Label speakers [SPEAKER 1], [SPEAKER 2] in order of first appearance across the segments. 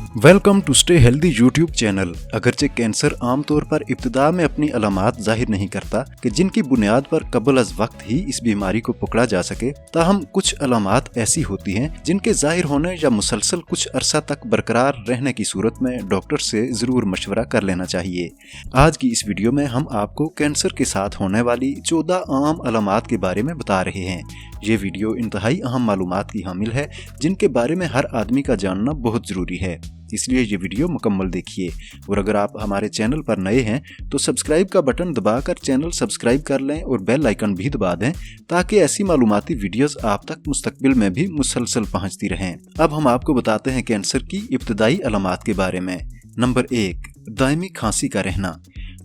[SPEAKER 1] Welcome to Stay Healthy YouTube channel. अगरचे cancer आम तौर पर इब्तिदा में अपनी अलामात जाहिर नहीं करता कि जिनकी बुनियाद पर कबल अज वक्त ही इस बीमारी को पकड़ा जा सके, ताहम कुछ अलामात ऐसी होती हैं जिनके जाहिर होने या मुसलसल कुछ अरसा तक बरकरार रहने की सूरत में डॉक्टर से जरूर मशवरा कर लेना चाहिए। आज की इस वीडियो में हम आपको कैंसर के साथ होने वाली 14 आम अलामात के बारे में बता रहे हैं। ये वीडियो इंतहाई अहम मालूमात की हामिल है जिनके बारे में हर आदमी का जानना बहुत जरूरी है, इसलिए ये वीडियो मुकम्मल देखिए। और अगर आप हमारे चैनल पर नए हैं तो सब्सक्राइब का बटन दबाकर चैनल सब्सक्राइब कर लें और बेल आइकन भी दबा दें ताकि ऐसी मालूमाती वीडियोस आप तक मुस्तकबिल में भी मुसलसल पहुंचती रहें। अब हम आपको बताते हैं कैंसर की इब्तिदाई अलामात के बारे में। नंबर 1, दायमी खांसी का रहना।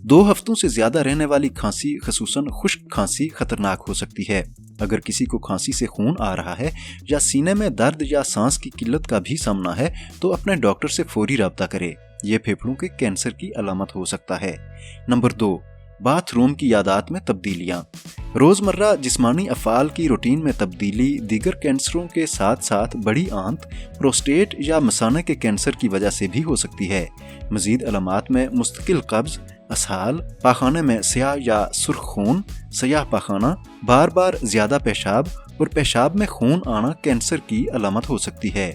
[SPEAKER 1] 2 हफ्तों से ज्यादा रहने वाली खांसी, खसूसन खुश्क खांसी, खतरनाक हो सकती है। अगर किसी को खांसी से खून आ रहा है या सीने में दर्द या सांस की किल्लत का भी सामना है तो अपने डॉक्टर से फौरी रब्ता करे। ये फेफड़ों के कैंसर की अलामत हो सकता है। नंबर 2, बाथरूम की आदत में तब्दीलियां। रोजमर्रा जिस्मानी अफ़ाल की रूटीन में तब्दीली दीगर कैंसरों के साथ साथ बड़ी आंत, प्रोस्टेट या मसाने के कैंसर की वजह से भी हो सकती है। मजीद अलामात में मुस्तकिल कब्ज, असहाल, पाखाने में स्याह या सुर्ख खून, सयाह पाखाना, बार बार ज्यादा पेशाब और पेशाब में खून आना कैंसर की अलामत हो सकती है।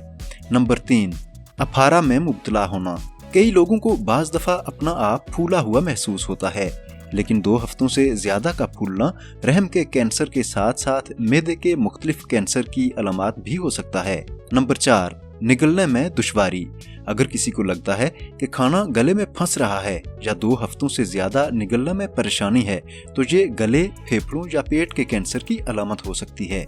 [SPEAKER 1] नंबर 3, अफारा में मुब्तला होना। कई लोगों को बाज दफा अपना आप फूला हुआ महसूस होता है, लेकिन 2 हफ्तों से ज्यादा का फूलना रहम के कैंसर के साथ साथ मैदे के मुख्तलिफ कैंसर की अलामत भी हो सकता है। नंबर 4, निगलने में दुश्वारी। अगर किसी को लगता है कि खाना गले में फंस रहा है या 2 हफ्तों से ज्यादा निगलने में परेशानी है तो ये गले, फेफड़ों या पेट के कैंसर की अलामत हो सकती है।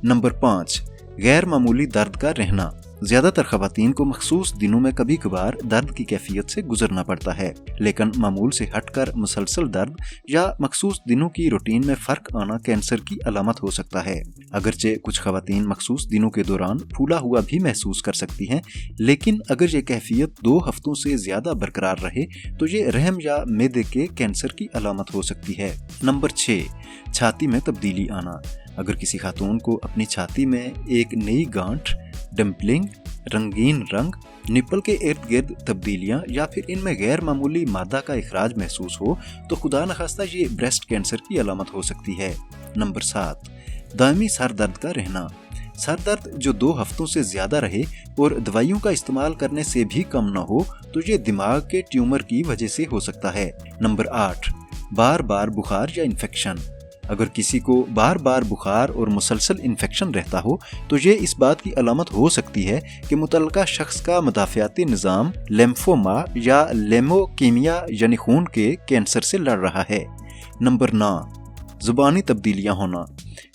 [SPEAKER 1] नंबर 5, गैर मामूली दर्द का रहना। ज्यादातर खवातीन को मखसूस दिनों में कभी कभार दर्द की कैफियत से गुजरना पड़ता है, लेकिन मामूल से हटकर मुसलसल दर्द या मखसूस दिनों की रूटीन में फर्क आना कैंसर की अलामत हो सकता है। अगरचे कुछ खवातीन मखसूस दिनों के दौरान फूला हुआ भी महसूस कर सकती हैं, लेकिन अगर ये कैफियत 2 हफ्तों से ज्यादा बरकरार रहे तो ये रहम या मैदे के कैंसर की अलामत हो सकती है। नंबर 6, छाती में तब्दीली आना। अगर किसी खातून को अपनी छाती में एक नई गांठ, डंपलिंग, रंगीन रंग, निपल के इर्द गिर्द तब्दीलियां या फिर इनमें गैर मामूली मादा का इखराज महसूस हो तो खुदा नखास्ता ये ब्रेस्ट कैंसर की अलामत हो सकती है। नंबर 7, दायमी सर दर्द का रहना। सर दर्द जो 2 हफ्तों से ज्यादा रहे और दवाइयों का इस्तेमाल करने से भी कम न हो तो ये दिमाग के ट्यूमर की वजह से हो सकता है। नंबर 8, बार बार बुखार या इन्फेक्शन। अगर किसी को बार बार बुखार और मुसलसल इन्फेक्शन रहता हो तो ये इस बात की अलामत हो सकती है कि मुतल्लका शख्स का मदाफ़ियाती निज़ाम लेम्फोमा या लेमोकीमिया यानी खून के कैंसर से लड़ रहा है। नंबर 9, जुबानी तब्दीलियां होना।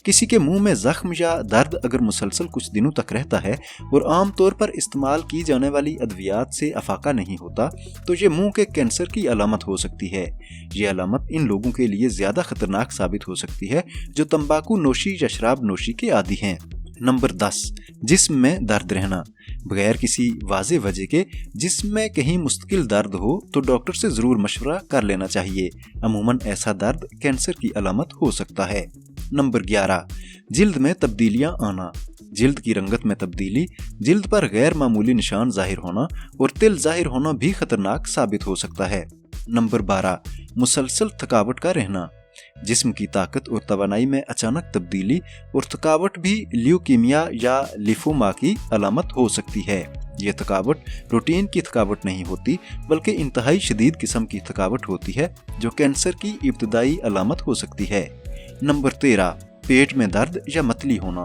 [SPEAKER 1] किसी के मुंह में जख्म या दर्द अगर मुसलसल कुछ दिनों तक रहता है और आम तौर पर इस्तेमाल की जाने वाली अद्वियात से अफाका नहीं होता तो ये मुंह के कैंसर की अलामत हो सकती है। ये अलामत इन लोगों के लिए ज्यादा खतरनाक साबित हो सकती है जो तंबाकू नोशी या शराब नोशी के आदी हैं। नंबर 10, जिस्म में दर्द रहना। बगैर किसी वाज़े वजह के जिस्म में कहीं मुस्तकिल दर्द हो तो डॉक्टर से जरूर मशवरा कर लेना चाहिए। अमूमन ऐसा दर्द कैंसर की अलामत हो सकता है। नंबर 11, जिल्द में तब्दीलियां आना। जिल्द की रंगत में तब्दीली, जिल्द पर गैर मामूली निशान जाहिर होना और तिल जाहिर होना भी खतरनाक साबित हो सकता है। नंबर 12, मुसलसल थकावट का रहना। जिस्म की ताकत और तवानाई में अचानक तब्दीली और थकावट भी ल्यूकीमिया या लिफोमा की अलामत हो सकती है। ये थकावट रूटीन की थकावट नहीं होती बल्कि इंतहाई शदीद किस्म की थकावट होती है जो कैंसर की इब्तिदाई अलामत हो सकती है। नंबर 13, पेट में दर्द या मतली होना।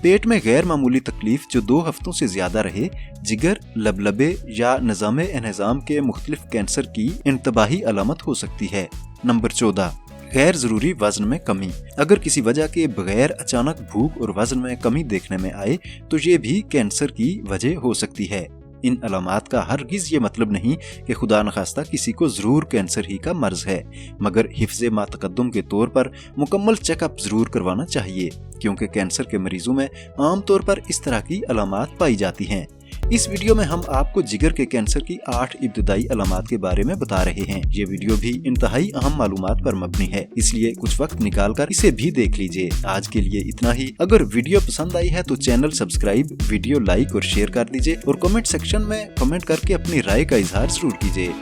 [SPEAKER 1] पेट में गैर मामूली तकलीफ जो 2 हफ्तों से ज्यादा रहे जिगर, लबलबे या निज़ामे एनजाम के मुख्तलिफ कैंसर की इंतबाही अलामत हो सकती है। नंबर 14, गैर जरूरी वजन में कमी। अगर किसी वजह के बगैर अचानक भूख और वजन में कमी देखने में आए तो ये भी कैंसर की वजह हो सकती है। इन अलामात का हरगिज ये मतलब नहीं कि खुदा नखास्ता किसी को जरूर कैंसर ही का मर्ज है, मगर हिफ्ज़े मातकद्दुम के तौर पर मुकम्मल चेकअप जरूर करवाना चाहिए क्योंकि कैंसर के मरीजों में आम तौर पर इस तरह की अलामात पाई जाती हैं। इस वीडियो में हम आपको जिगर के कैंसर की 8 इब्तदाई अलामात के बारे में बता रहे हैं। ये वीडियो भी इंतहाई अहम मालूमात पर मबनी है, इसलिए कुछ वक्त निकालकर इसे भी देख लीजिए। आज के लिए इतना ही। अगर वीडियो पसंद आई है तो चैनल सब्सक्राइब, वीडियो लाइक और शेयर कर दीजिए और कमेंट सेक्शन में कमेंट करके अपनी राय का इजहार जरूर कीजिए।